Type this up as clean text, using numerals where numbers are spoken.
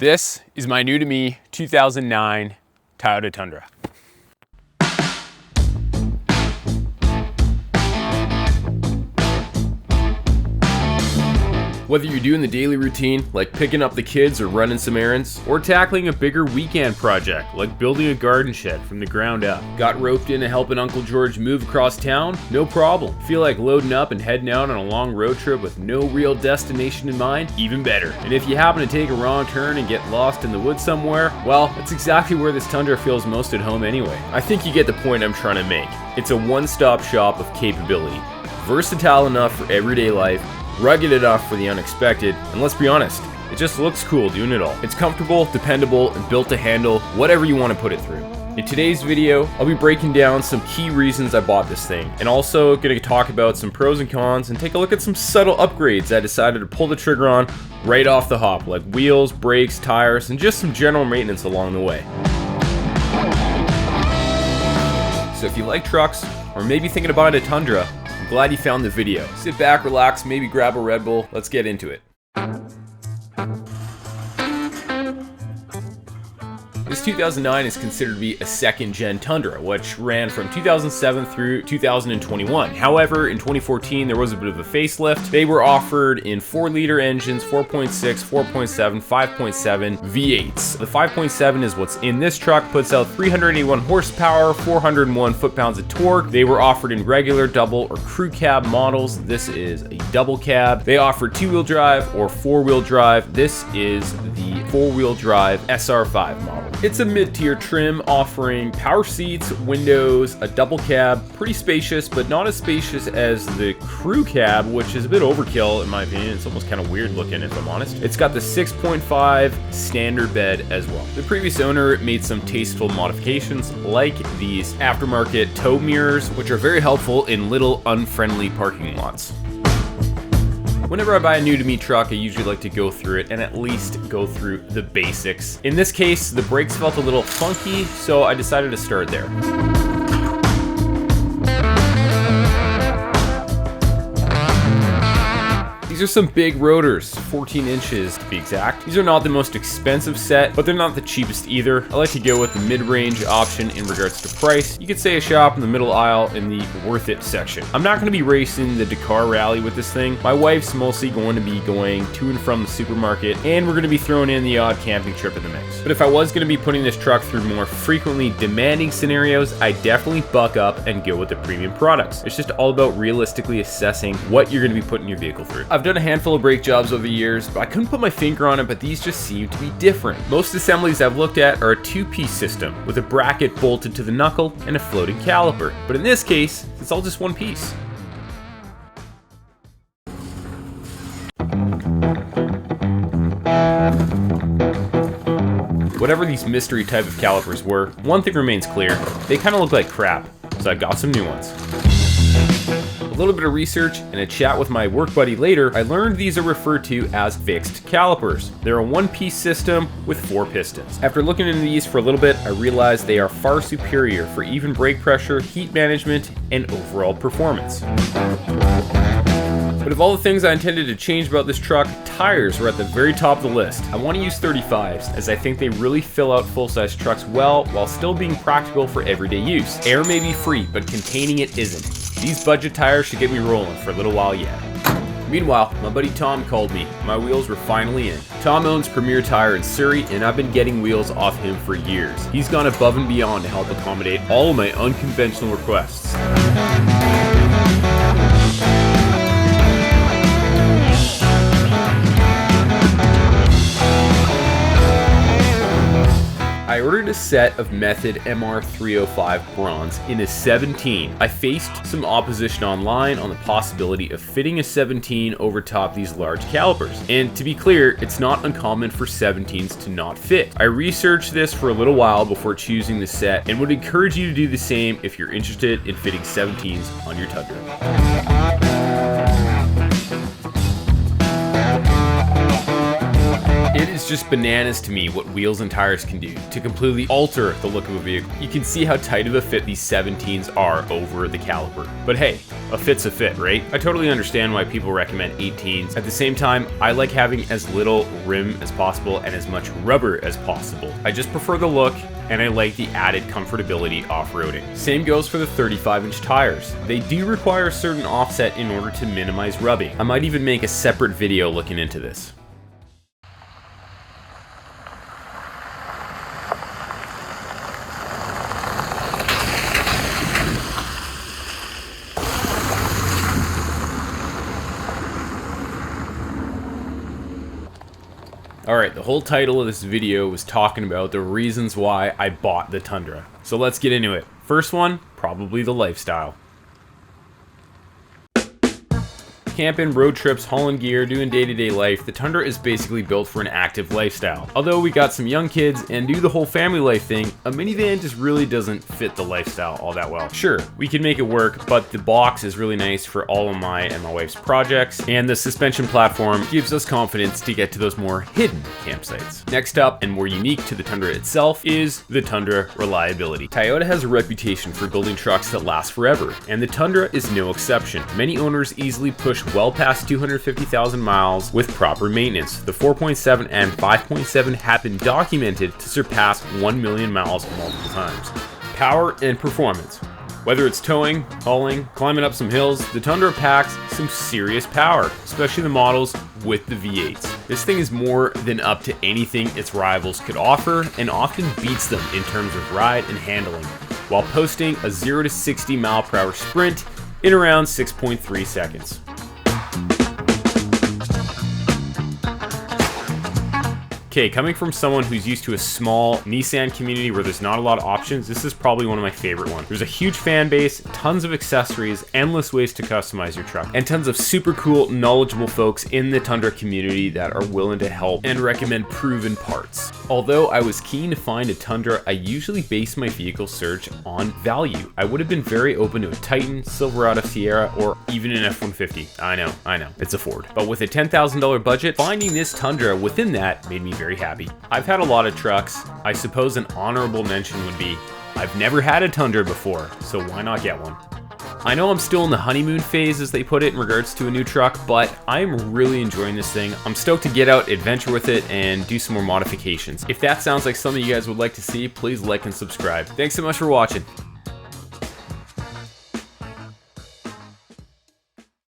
This is my new to me 2009 Toyota Tundra. Whether you're doing the daily routine, like picking up the kids or running some errands, or tackling a bigger weekend project, like building a garden shed from the ground up. Got roped into helping Uncle George move across town? No problem. Feel like loading up and heading out on a long road trip with no real destination in mind? Even better. And if you happen to take a wrong turn and get lost in the woods somewhere, well, that's exactly where this Tundra feels most at home anyway. I think you get the point I'm trying to make. It's a one-stop shop of capability. Versatile enough for everyday life, rugged enough for the unexpected, and let's be honest, it just looks cool doing it all. It's comfortable, dependable, and built to handle whatever you want to put it through. In today's video, I'll be breaking down some key reasons I bought this thing, and also going to talk about some pros and cons and take a look at some subtle upgrades I decided to pull the trigger on right off the hop, like wheels, brakes, tires, and just some general maintenance along the way. So if you like trucks, or maybe thinking about a Tundra, glad you found the video. Sit back, relax, maybe grab a Red Bull. Let's get into it. This 2009 is considered to be a second-gen Tundra, which ran from 2007 through 2021. However, in 2014, there was a bit of a facelift. They were offered in 4-liter engines, 4.6, 4.7, 5.7 V8s. The 5.7 is what's in this truck, puts out 381 horsepower, 401 foot-pounds of torque. They were offered in regular, double, or crew cab models. This is a double cab. They offered 2-wheel drive or 4-wheel drive. This is the 4-wheel drive SR5 model. It's a mid-tier trim offering power seats, windows, a double cab, pretty spacious, but not as spacious as the crew cab, which is a bit overkill in my opinion. It's almost kind of weird looking if I'm honest. It's got the 6.5 standard bed as well. The previous owner made some tasteful modifications like these aftermarket tow mirrors, which are very helpful in little unfriendly parking lots. Whenever I buy a new to me truck, I usually like to go through it and at least go through the basics. In this case, the brakes felt a little funky, so I decided to start there. These are some big rotors, 14 inches to be exact. These are not the most expensive set, but they're not the cheapest either. I like to go with the mid-range option in regards to price. You could say a shop in the middle aisle in the worth it section. I'm not going to be racing the Dakar Rally with this thing. My wife's mostly going to be going to and from the supermarket, and we're going to be throwing in the odd camping trip in the mix. But if I was going to be putting this truck through more frequently demanding scenarios, I definitely buck up and go with the premium products. It's just all about realistically assessing what you're going to be putting your vehicle through. I've done a handful of brake jobs over the years, but I couldn't put my finger on it, but these just seem to be different. Most assemblies I've looked at are a 2-piece system with a bracket bolted to the knuckle and a floating caliper. But in this case, it's all just one piece. Whatever these mystery type of calipers were, one thing remains clear: they kind of look like crap, so I got some new ones. A little bit of research and a chat with my work buddy later, I learned these are referred to as fixed calipers. They're a 1-piece system with 4 pistons. After looking into these for a little bit, I realized they are far superior for even brake pressure, heat management, and overall performance. But of all the things I intended to change about this truck, tires were at the very top of the list. I want to use 35s, as I think they really fill out full-size trucks well while still being practical for everyday use. Air may be free, but containing it isn't. These budget tires should get me rolling for a little while yet. Meanwhile, my buddy Tom called me. My wheels were finally in. Tom owns Premier Tire in Surrey, and I've been getting wheels off him for years. He's gone above and beyond to help accommodate all of my unconventional requests. I ordered a set of Method MR305 bronze in a 17. I faced some opposition online on the possibility of fitting a 17 over top these large calipers. And to be clear, it's not uncommon for 17s to not fit. I researched this for a little while before choosing the set and would encourage you to do the same if you're interested in fitting 17s on your Tundra. It is is just bananas to me what wheels and tires can do to completely alter the look of a vehicle. You can see how tight of a fit these 17s are over the caliper. But hey, a fit's a fit, right? I totally understand why people recommend 18s. At the same time, I like having as little rim as possible and as much rubber as possible. I just prefer the look, and I like the added comfortability off-roading. Same goes for the 35-inch tires. They do require a certain offset in order to minimize rubbing. I might even make a separate video looking into this. Alright, the whole title of this video was talking about the reasons why I bought the Tundra. So let's get into it. First one, probably the lifestyle. Camping, road trips, hauling gear, doing day-to-day life, the Tundra is basically built for an active lifestyle. Although we got some young kids and do the whole family life thing, a minivan just really doesn't fit the lifestyle all that well. Sure, we can make it work, but the box is really nice for all of my and my wife's projects, and the suspension platform gives us confidence to get to those more hidden campsites. Next up, and more unique to the Tundra itself, is the Tundra reliability. Toyota has a reputation for building trucks that last forever, and the Tundra is no exception. Many owners easily push well past 250,000 miles with proper maintenance. The 4.7 and 5.7 have been documented to surpass 1 million miles multiple times. Power and performance. Whether it's towing, hauling, climbing up some hills, the Tundra packs some serious power, especially the models with the V8s. This thing is more than up to anything its rivals could offer, and often beats them in terms of ride and handling, while posting a 0 to 60 mile per hour sprint in around 6.3 seconds. Okay, coming from someone who's used to a small Nissan community where there's not a lot of options, this is probably one of my favorite ones. There's a huge fan base, tons of accessories, endless ways to customize your truck, and tons of super cool, knowledgeable folks in the Tundra community that are willing to help and recommend proven parts. Although I was keen to find a Tundra, I usually base my vehicle search on value. I would have been very open to a Titan, Silverado Sierra, or even an F-150. I know, it's a Ford. But with a $10,000 budget, finding this Tundra within that made me very happy. I've had a lot of trucks. I suppose an honorable mention would be, I've never had a Tundra before, so why not get one? I know I'm still in the honeymoon phase, as they put it, in regards to a new truck, but I am really enjoying this thing. I'm stoked to get out, adventure with it, and do some more modifications. If that sounds like something you guys would like to see, please like and subscribe. Thanks so much for watching.